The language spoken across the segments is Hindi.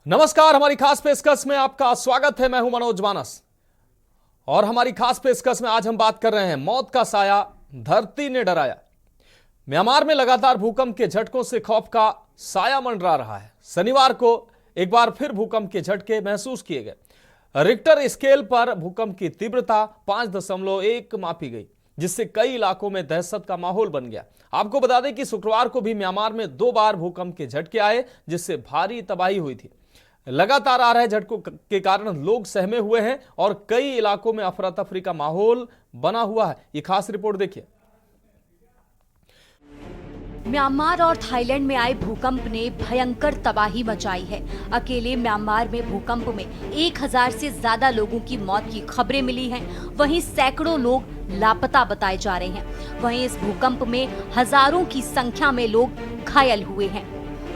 नमस्कार। हमारी खास पेशकश में आपका स्वागत है। मैं हूं मनोज मानस और हमारी खास पेशकश में आज हम बात कर रहे हैं मौत का साया धरती ने डराया। म्यांमार में लगातार भूकंप के झटकों से खौफ का साया मंडरा रहा है। शनिवार को एक बार फिर भूकंप के झटके महसूस किए गए। रिक्टर स्केल पर भूकंप की तीव्रता 5.1 मापी गई, जिससे कई इलाकों में दहशत का माहौल बन गया। आपको बता दें कि शुक्रवार को भी म्यांमार में 2 बार भूकंप के झटके आए, जिससे भारी तबाही हुई थी। लगातार आ रहे झटकों के कारण लोग सहमे हुए हैं और कई इलाकों में अफरा तफरी का माहौल बना हुआ है। ये खास रिपोर्ट देखिए। म्यांमार और थाईलैंड में आए भूकंप ने भयंकर तबाही मचाई है। अकेले म्यांमार में भूकंप में 1000 से ज्यादा लोगों की मौत की खबरें मिली हैं। वहीं सैकड़ों लोग लापता बताए जा रहे हैं। वहीं इस भूकंप में हजारों की संख्या में लोग घायल हुए हैं।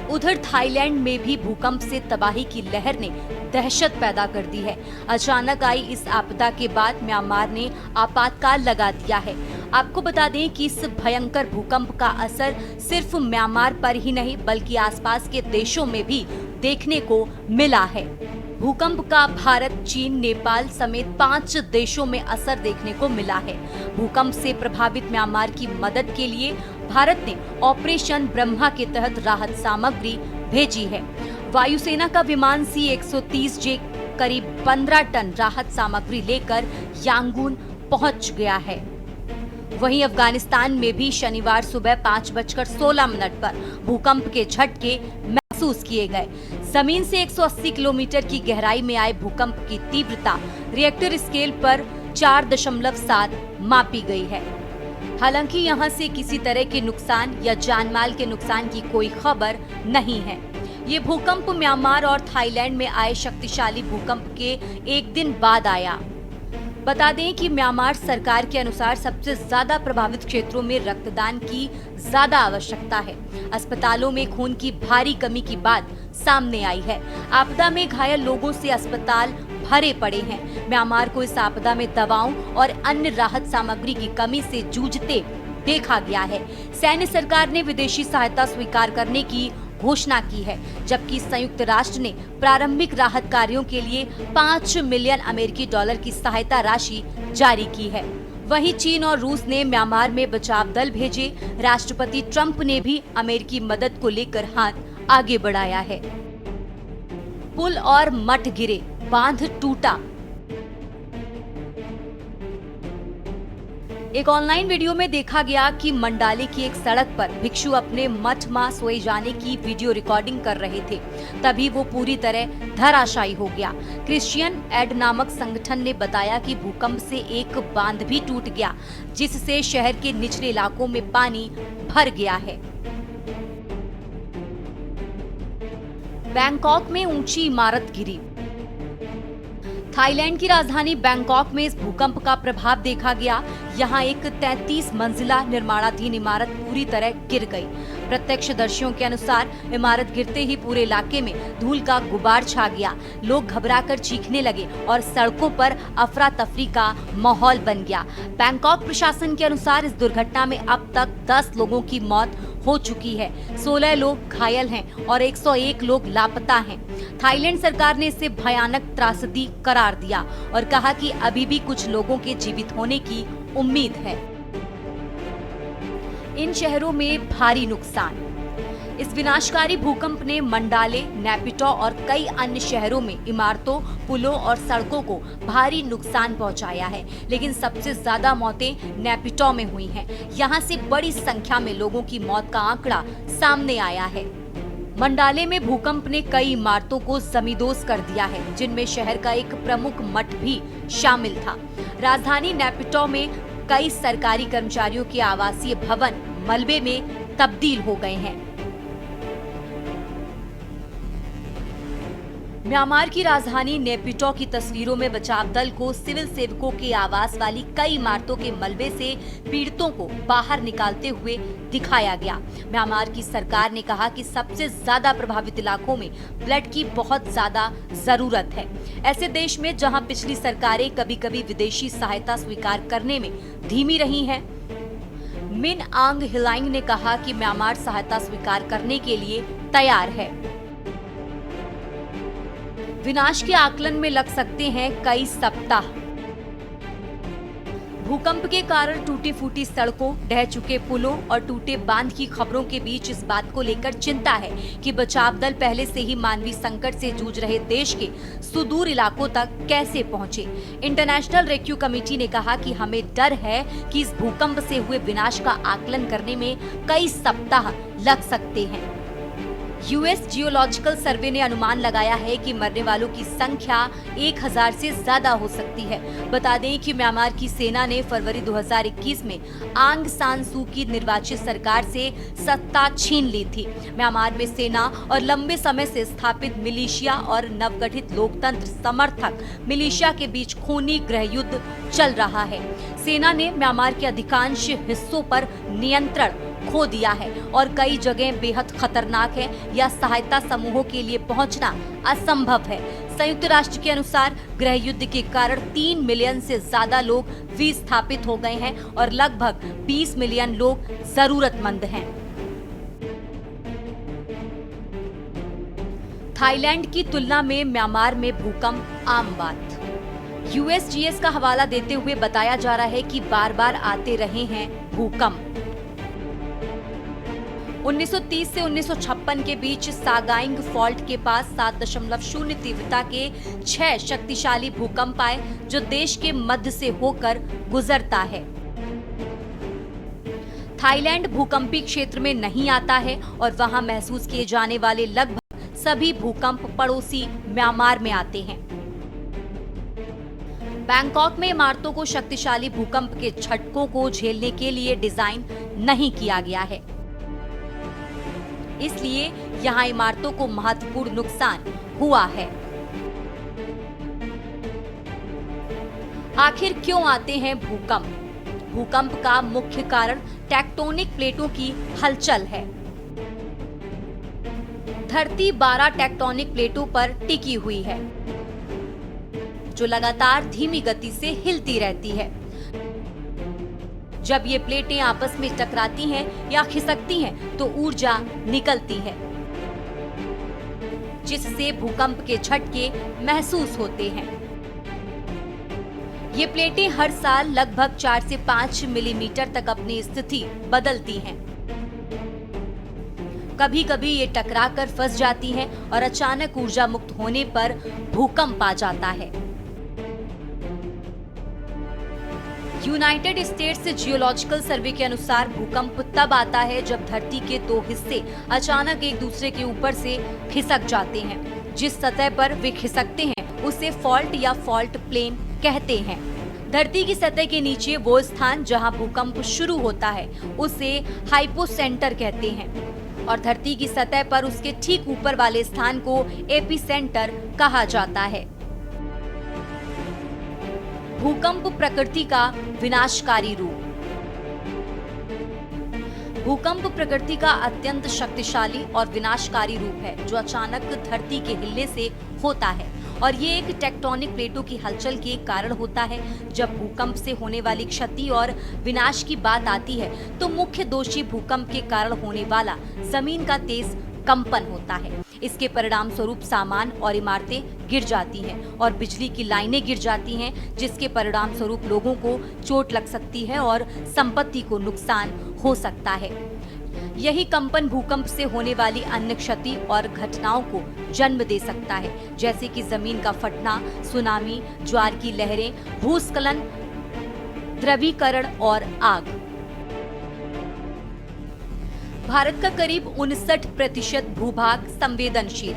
उधर थाईलैंड में भी भूकंप से तबाही की लहर ने दहशत पैदा कर दी है। अचानक आई इस आपदा के बाद म्यांमार ने आपातकाल लगा दिया है। आपको बता दें कि इस भयंकर भूकंप का असर सिर्फ म्यांमार पर ही नहीं बल्कि आसपास के देशों में भी देखने को मिला है। भूकंप का भारत, चीन, नेपाल समेत 5 देशों में असर देखने को मिला है। भूकंप से प्रभावित म्यांमार की मदद के लिए भारत ने ऑपरेशन ब्रह्मा के तहत राहत सामग्री भेजी है। वायुसेना का विमान C-130J करीब 15 टन राहत सामग्री लेकर यांगून पहुंच गया है। वहीं अफगानिस्तान में भी शनिवार सुबह 5:16 पर भूकंप के झटके महसूस किए गए। जमीन से 180 किलोमीटर की गहराई में आए भूकंप की तीव्रता रिएक्टर स्केल पर 4.7 मापी गई है। हालांकि यहां से किसी तरह के नुकसान या जानमाल के नुकसान की कोई खबर नहीं है। ये भूकंप म्यांमार और थाईलैंड में आए शक्तिशाली भूकंप के एक दिन बाद आया। बता दें कि म्यांमार सरकार के अनुसार सबसे ज्यादा प्रभावित क्षेत्रों में रक्तदान की ज्यादा आवश्यकता है। अस्पतालों में खून की भारी कमी की बात सामने आई है। आपदा में घायल लोगों से अस्पताल भरे पड़े हैं। म्यांमार को इस आपदा में दवाओं और अन्य राहत सामग्री की कमी से जूझते देखा गया है। सैन्य सरकार ने विदेशी सहायता स्वीकार करने की घोषणा की है, जबकि संयुक्त राष्ट्र ने प्रारंभिक राहत कार्यों के लिए 5 मिलियन अमेरिकी डॉलर की सहायता राशि जारी की है। वहीं चीन और रूस ने म्यांमार में बचाव दल भेजे। राष्ट्रपति ट्रंप ने भी अमेरिकी मदद को लेकर हाथ आगे बढ़ाया है। पुल और मठ गिरे, बांध टूटा। एक ऑनलाइन वीडियो में देखा गया कि मंडाले की एक सड़क पर भिक्षु अपने मठ में सोए जाने की वीडियो रिकॉर्डिंग कर रहे थे। तभी वो पूरी तरह धराशायी हो गया। क्रिश्चियन एड नामक संगठन ने बताया कि भूकंप से एक बांध भी टूट गया, जिससे शहर के निचले इलाकों में पानी भर गया है। बैंकॉक में ऊंची इमारत गिरी। थाईलैंड की राजधानी बैंकॉक में इस भूकंप का प्रभाव देखा गया। यहाँ एक 33 मंजिला निर्माणाधीन इमारत पूरी तरह गिर गई। प्रत्यक्षदर्शियों के अनुसार इमारत गिरते ही पूरे इलाके में धूल का गुबार छा गया। लोग घबराकर चीखने लगे और सड़कों पर अफरा तफरी का माहौल बन गया। बैंकॉक प्रशासन के अनुसार इस दुर्घटना में अब तक 10 लोगों की मौत हो चुकी है। 16 लोग घायल हैं और 101 लोग लापता हैं। थाईलैंड सरकार ने इसे भयानक त्रासदी करार दिया और कहा कि अभी भी कुछ लोगों के जीवित होने की उम्मीद है। इन शहरों में भारी नुकसान। इस विनाशकारी भूकंप ने मंडाले, नेपिटो और कई अन्य शहरों में इमारतों, पुलों और सड़कों को भारी नुकसान पहुंचाया है। लेकिन सबसे ज्यादा मौतें नेपिटो में हुई हैं। यहां से बड़ी संख्या में लोगों की मौत का आंकड़ा सामने आया है। मंडाले में भूकंप ने कई इमारतों को जमींदोज कर दिया है, जिनमें शहर का एक प्रमुख मठ भी शामिल था। राजधानी नेपिटो में कई सरकारी कर्मचारियों के आवासीय भवन मलबे में तब्दील हो गए हैं। म्यांमार की राजधानी नेपिटो की तस्वीरों में बचाव दल को सिविल सेवकों के आवास वाली कई इमारतों के मलबे से पीड़ितों को बाहर निकालते हुए दिखाया गया। म्यांमार की सरकार ने कहा कि सबसे ज्यादा प्रभावित इलाकों में ब्लड की बहुत ज्यादा जरूरत है। ऐसे देश में जहां पिछली सरकारें कभी कभी विदेशी सहायता स्वीकार करने में धीमी रही हैं, मिन आंग हिलाइंग ने कहा कि म्यांमार सहायता स्वीकार करने के लिए तैयार है। विनाश के आकलन में लग सकते हैं कई सप्ताह। भूकंप के कारण टूटी फूटी सड़कों, ढह चुके पुलों और टूटे बांध की खबरों के बीच इस बात को लेकर चिंता है कि बचाव दल पहले से ही मानवीय संकट से जूझ रहे देश के सुदूर इलाकों तक कैसे पहुंचे। इंटरनेशनल रेस्क्यू कमेटी ने कहा कि हमें डर है कि इस भूकंप से हुए विनाश का आकलन करने में कई सप्ताह लग सकते हैं। यूएस जियोलॉजिकल सर्वे ने अनुमान लगाया है कि मरने वालों की संख्या 1000 से ज्यादा हो सकती है। बता दें कि म्यांमार की सेना ने फरवरी 2021 में आंग सान सू की निर्वाचित सरकार से सत्ता छीन ली थी। म्यांमार में सेना और लंबे समय से स्थापित मिलिशिया और नवगठित लोकतंत्र समर्थक मिलिशिया के बीच खूनी गृहयुद्ध चल रहा है। सेना ने म्यांमार के अधिकांश हिस्सों पर नियंत्रण खो दिया है और कई जगह बेहद खतरनाक है या सहायता समूहों के लिए पहुंचना असंभव है। संयुक्त राष्ट्र के अनुसार गृह युद्ध के कारण 3 मिलियन से ज्यादा लोग विस्थापित हो गए हैं और लगभग 20 मिलियन लोग जरूरतमंद हैं। थाईलैंड की तुलना में म्यांमार में भूकंप आम बात। यूएसजीएस का हवाला देते हुए बताया जा रहा है कि बार बार आते रहे हैं भूकंप। 1930 से 1956 के बीच सागाइंग फॉल्ट के पास 7.0 तीव्रता के 6 शक्तिशाली भूकंप आए जो देश के मध्य से होकर गुजरता है। थाईलैंड भूकंपी क्षेत्र में नहीं आता है और वहां महसूस किए जाने वाले लगभग सभी भूकंप पड़ोसी म्यांमार में आते हैं। बैंकॉक में इमारतों को शक्तिशाली भूकंप के झटकों को झेलने के लिए डिजाइन नहीं किया गया है, इसलिए यहाँ इमारतों को महत्वपूर्ण नुकसान हुआ है। आखिर क्यों आते हैं भूकंप? भूकंप का मुख्य कारण टेक्टोनिक प्लेटों की हलचल है। धरती 12 टेक्टोनिक प्लेटों पर टिकी हुई है जो लगातार धीमी गति से हिलती रहती है। जब ये प्लेटें आपस में टकराती हैं या खिसकती हैं तो ऊर्जा निकलती है जिससे भूकंप के झटके महसूस होते हैं। ये प्लेटें हर साल लगभग 4 से 5 मिलीमीटर तक अपनी स्थिति बदलती हैं। कभी कभी ये टकराकर फंस जाती हैं और अचानक ऊर्जा मुक्त होने पर भूकंप आ जाता है। यूनाइटेड स्टेट्स जियोलॉजिकल सर्वे के अनुसार भूकंप तब आता है जब धरती के 2 हिस्से अचानक एक दूसरे के ऊपर से खिसक जाते हैं। जिस सतह पर वे खिसकते हैं उसे फॉल्ट या फॉल्ट प्लेन कहते हैं। धरती की सतह के नीचे वो स्थान जहां भूकंप शुरू होता है उसे हाइपोसेंटर कहते हैं और धरती की सतह पर उसके ठीक ऊपर वाले स्थान को एपिसेंटर कहा जाता है। भूकंप प्रकृति का विनाशकारी रूप। भूकंप प्रकृति का अत्यंत शक्तिशाली और विनाशकारी रूप है जो अचानक धरती के हिलने से होता है और ये एक टेक्टोनिक प्लेटों की हलचल के कारण होता है। जब भूकंप से होने वाली क्षति और विनाश की बात आती है तो मुख्य दोषी भूकंप के कारण होने वाला जमीन का तेज कंपन होता है। इसके परिणाम स्वरूप सामान और इमारतें गिर जाती हैं और बिजली की लाइनें गिर जाती हैं जिसके परिणाम स्वरूप लोगों को चोट लग सकती है और संपत्ति को नुकसान हो सकता है। यही कंपन भूकंप से होने वाली अन्य क्षति और घटनाओं को जन्म दे सकता है जैसे कि जमीन का फटना, सुनामी, ज्वार की लहरें, भूस्खलन, द्रवीकरण और आग। भारत का करीब 59% भूभाग संवेदनशील।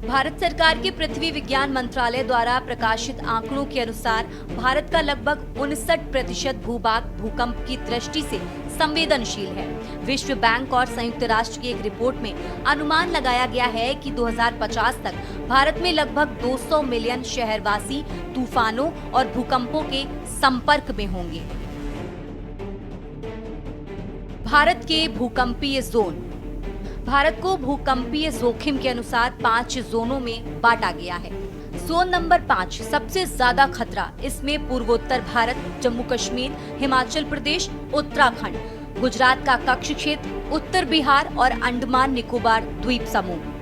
भारत सरकार के पृथ्वी विज्ञान मंत्रालय द्वारा प्रकाशित आंकड़ों के अनुसार भारत का लगभग 59% भूभाग भूकंप की दृष्टि से संवेदनशील है। विश्व बैंक और संयुक्त राष्ट्र की एक रिपोर्ट में अनुमान लगाया गया है कि 2050 तक भारत में लगभग 200 मिलियन शहरवासी तूफानों और भूकंपों के संपर्क में होंगे। भारत के भूकंपीय जोन। भारत को भूकंपीय जोखिम के अनुसार 5 जोनों में बांटा गया है। जोन नंबर 5 सबसे ज्यादा खतरा। इसमें पूर्वोत्तर भारत, जम्मू कश्मीर, हिमाचल प्रदेश, उत्तराखंड, गुजरात का कच्छ क्षेत्र, उत्तर बिहार और अंडमान निकोबार द्वीप समूह।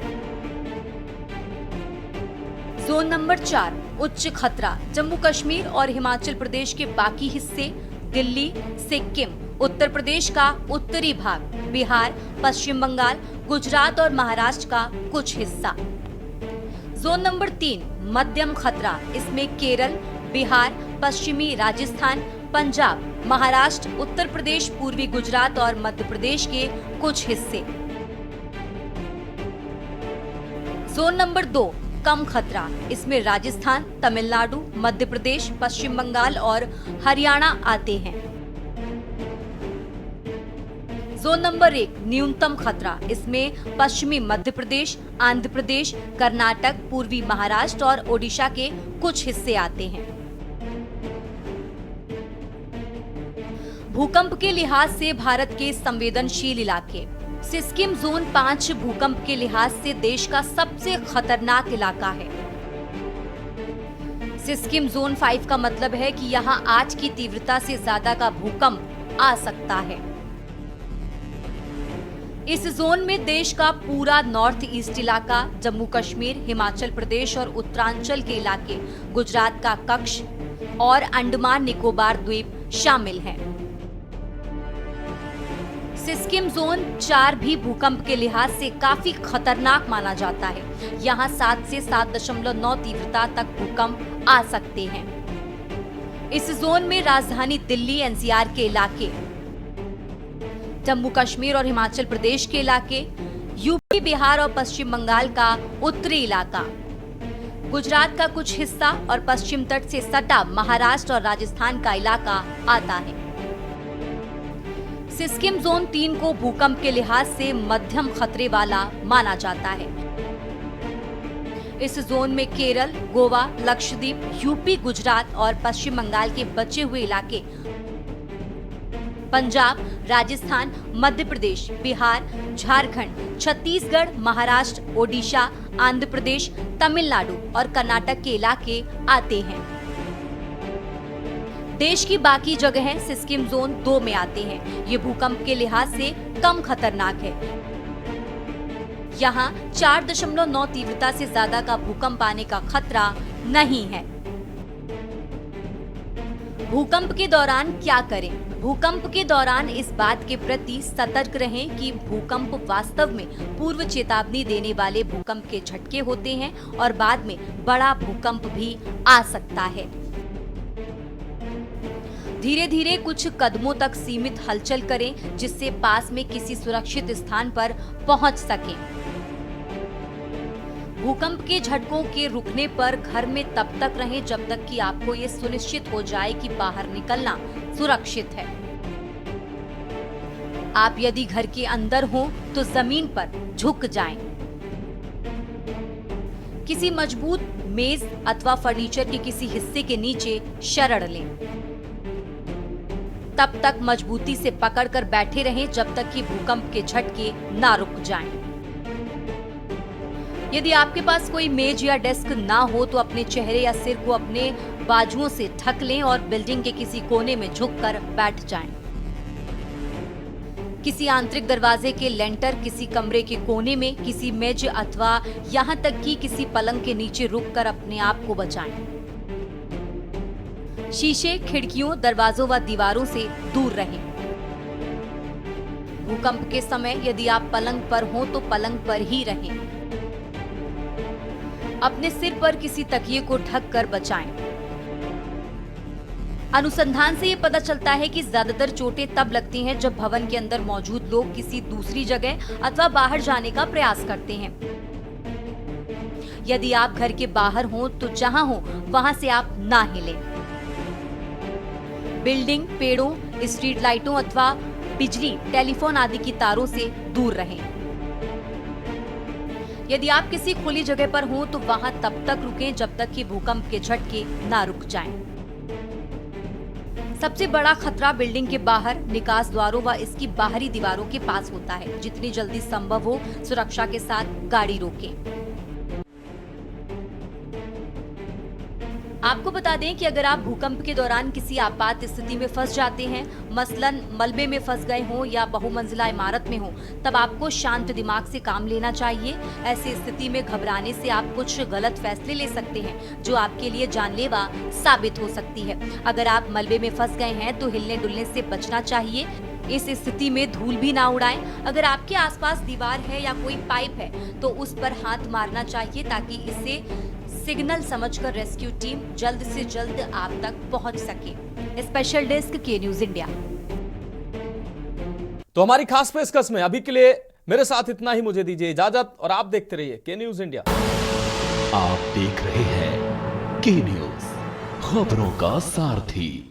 जोन नंबर 4 उच्च खतरा जम्मू कश्मीर और हिमाचल प्रदेश के बाकी हिस्से, दिल्ली, सिक्किम, उत्तर प्रदेश का उत्तरी भाग, बिहार, पश्चिम बंगाल, गुजरात और महाराष्ट्र का कुछ हिस्सा। जोन नंबर 3 मध्यम खतरा, इसमें केरल, बिहार, पश्चिमी राजस्थान, पंजाब, महाराष्ट्र, उत्तर प्रदेश, पूर्वी गुजरात और मध्य प्रदेश के कुछ हिस्से। जोन नंबर 2 कम खतरा, इसमें राजस्थान, तमिलनाडु, मध्य प्रदेश, पश्चिम बंगाल और हरियाणा आते हैं। जोन नंबर 1 न्यूनतम खतरा, इसमें पश्चिमी मध्य प्रदेश, आंध्र प्रदेश, कर्नाटक, पूर्वी महाराष्ट्र और ओडिशा के कुछ हिस्से आते हैं। भूकंप के लिहाज से भारत के संवेदनशील इलाके, सिक्किम जोन 5 भूकंप के लिहाज से देश का सबसे खतरनाक इलाका है। सिक्किम जोन 5 का मतलब है कि यहाँ 8 की तीव्रता से ज्यादा का भूकंप आ सकता है। इस जोन में देश का पूरा नॉर्थ ईस्ट इलाका, जम्मू कश्मीर, हिमाचल प्रदेश और उत्तरांचल के इलाके, गुजरात का कच्छ और अंडमान निकोबार द्वीप शामिल हैं। सिक्किम जोन 4 भी भूकंप के लिहाज से काफी खतरनाक माना जाता है। यहाँ 7 से 7.9 तीव्रता तक भूकंप आ सकते हैं। इस जोन में राजधानी दिल्ली, एनसीआर के इलाके, जम्मू कश्मीर और हिमाचल प्रदेश के इलाके, यूपी, बिहार और पश्चिम बंगाल का उत्तरी इलाका, गुजरात का कुछ हिस्सा और पश्चिम तट से सटा महाराष्ट्र और राजस्थान का इलाका आता है। सिक्किम जोन 3 को भूकंप के लिहाज से मध्यम खतरे वाला माना जाता है। इस जोन में केरल, गोवा, लक्षद्वीप, यूपी, गुजरात और पश्चिम बंगाल के बचे हुए इलाके, पंजाब, राजस्थान, मध्य प्रदेश, बिहार, झारखंड, छत्तीसगढ़, महाराष्ट्र, ओडिशा, आंध्र प्रदेश, तमिलनाडु और कर्नाटक के इलाके आते हैं। देश की बाकी जगहें सिक्किम जोन 2 में आते हैं। ये भूकंप के लिहाज से कम खतरनाक है। यहाँ 4.9 तीव्रता से ज्यादा का भूकंप आने का खतरा नहीं है। भूकंप के दौरान क्या करें? भूकंप के दौरान इस बात के प्रति सतर्क रहें कि भूकंप वास्तव में पूर्व चेतावनी देने वाले भूकंप के झटके होते हैं और बाद में बड़ा भूकंप भी आ सकता है। धीरे धीरे कुछ कदमों तक सीमित हलचल करें जिससे पास में किसी सुरक्षित स्थान पर पहुंच सकें। भूकंप के झटकों के रुकने पर घर में तब तक रहें जब तक कि आपको ये सुनिश्चित हो जाए कि बाहर निकलना सुरक्षित है। आप यदि घर के अंदर हो तो जमीन पर झुक जाएं। किसी मजबूत मेज अथवा फर्नीचर के किसी हिस्से के नीचे शरण लें। तब तक मजबूती से पकड़कर बैठे रहें जब तक कि भूकंप के झटके ना रुक जाएं। यदि आपके पास कोई मेज या डेस्क ना हो तो अपने चेहरे या सिर को अपने बाजुओं से ढक लें और बिल्डिंग के किसी कोने में झुककर बैठ जाएं। किसी आंतरिक दरवाजे के लेंटर, किसी कमरे के कोने में, किसी मेज अथवा यहाँ तक कि किसी पलंग के नीचे रुककर अपने आप को बचाएं। शीशे, खिड़कियों, दरवाजों व दीवारों से दूर रहें। भूकंप के समय यदि आप पलंग पर हो तो पलंग पर ही रहें। अपने सिर पर किसी तकिए को ढक कर बचाएं। अनुसंधान से ये पता चलता है कि ज्यादातर चोटें तब लगती हैं जब भवन के अंदर मौजूद लोग किसी दूसरी जगह अथवा बाहर जाने का प्रयास करते हैं। यदि आप घर के बाहर हो तो जहां हो वहां से आप ना हिलें। बिल्डिंग, पेड़ों, स्ट्रीट लाइटों अथवा बिजली, टेलीफोन आदि की तारों से दूर रहें। यदि आप किसी खुली जगह पर हो तो वहां तब तक रुकें जब तक कि भूकंप के झटके ना रुक जाएं। सबसे बड़ा खतरा बिल्डिंग के बाहर, निकास द्वारों व इसकी बाहरी दीवारों के पास होता है। जितनी जल्दी संभव हो सुरक्षा के साथ गाड़ी रोकें। आपको बता दें कि अगर आप भूकंप के दौरान किसी आपात स्थिति में फंस जाते हैं, मसलन मलबे में फंस गए हों या बहुमंजिला इमारत में हों, तब आपको शांत दिमाग से काम लेना चाहिए। ऐसी स्थिति में घबराने से आप कुछ गलत फैसले ले सकते हैं जो आपके लिए जानलेवा साबित हो सकती है। अगर आप मलबे में फंस गए हैं तो हिलने डुलने से बचना चाहिए। इस स्थिति में धूल भी ना उड़ाएं। अगर आपके आसपास दीवार है या कोई पाइप है तो उस पर हाथ मारना चाहिए ताकि इसे सिग्नल समझकर रेस्क्यू टीम जल्द से जल्द आप तक पहुंच सके। स्पेशल डेस्क के न्यूज इंडिया। तो हमारी खास पेशकश में अभी के लिए मेरे साथ इतना ही। मुझे दीजिए इजाजत और आप देखते रहिए के न्यूज इंडिया। आप देख रहे हैं के न्यूज, खबरों का सारथी।